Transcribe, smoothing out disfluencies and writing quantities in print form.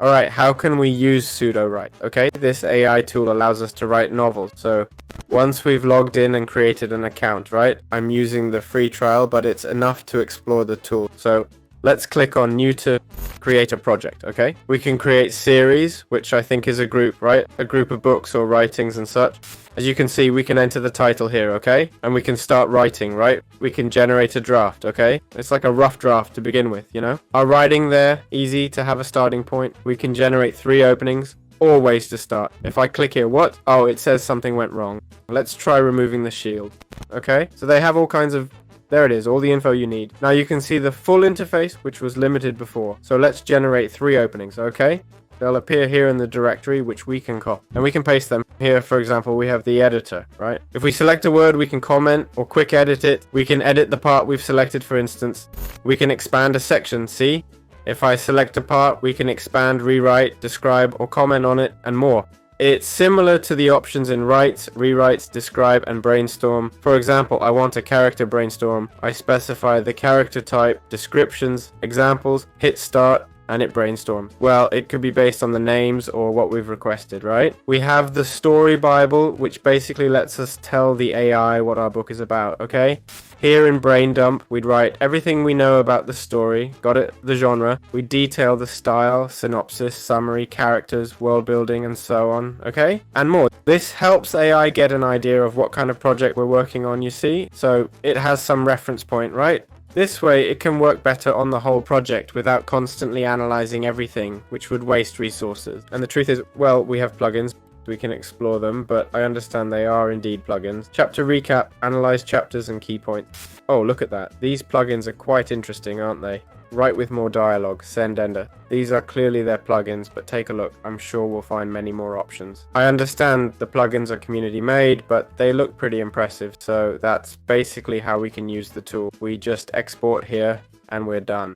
Alright, how can we use Sudowrite? Okay, this AI tool allows us to write novels. So once we've logged in and created an account, right? I'm using the free trial, but it's enough to explore the tool. So let's click on new to create a project, okay? We can create series, which I think is a group, right? A group of books or writings and such. As you can see, we can enter the title here, okay? And we can start writing, right? We can generate a draft, okay? It's like a rough draft to begin with, you know? Our writing there, easy to have a starting point. We can generate 3 openings, or ways to start. If I click here, what? Oh, it says something went wrong. Let's try removing the shield, okay? So they have all kinds of... There it is, all the info you need. Now you can see the full interface, which was limited before. So let's generate 3 openings, okay? They'll appear here in the directory, which we can copy. And we can paste them. Here, for example, we have the editor, right? If we select a word, we can comment or quick edit it. We can edit the part we've selected, for instance. We can expand a section, see? If I select a part, we can expand, rewrite, describe, or comment on it, and more. It's similar to the options in Write, Rewrite, Describe, and Brainstorm. For example, I want a character brainstorm. I specify the character type, descriptions, examples, hit start, and it brainstorms. Well, it could be based on the names or what we've requested, right? We have the story Bible, which basically lets us tell the AI what our book is about, okay? Here in Brain Dump, we'd write everything we know about the story, got it, the genre. We detail the style, synopsis, summary, characters, world building, and so on, okay? And more. This helps AI get an idea of what kind of project we're working on, you see? So it has some reference point, right? This way, it can work better on the whole project without constantly analyzing everything, which would waste resources. And the truth is, well, we have plugins. We can explore them, but I understand they are indeed plugins. Chapter recap, analyze chapters and key points. Oh, look at that. These plugins are quite interesting, aren't they? Write with more dialogue, send ender. These are clearly their plugins, but take a look. I'm sure we'll find many more options. I understand the plugins are community made, but they look pretty impressive. So that's basically how we can use the tool. We just export here and we're done.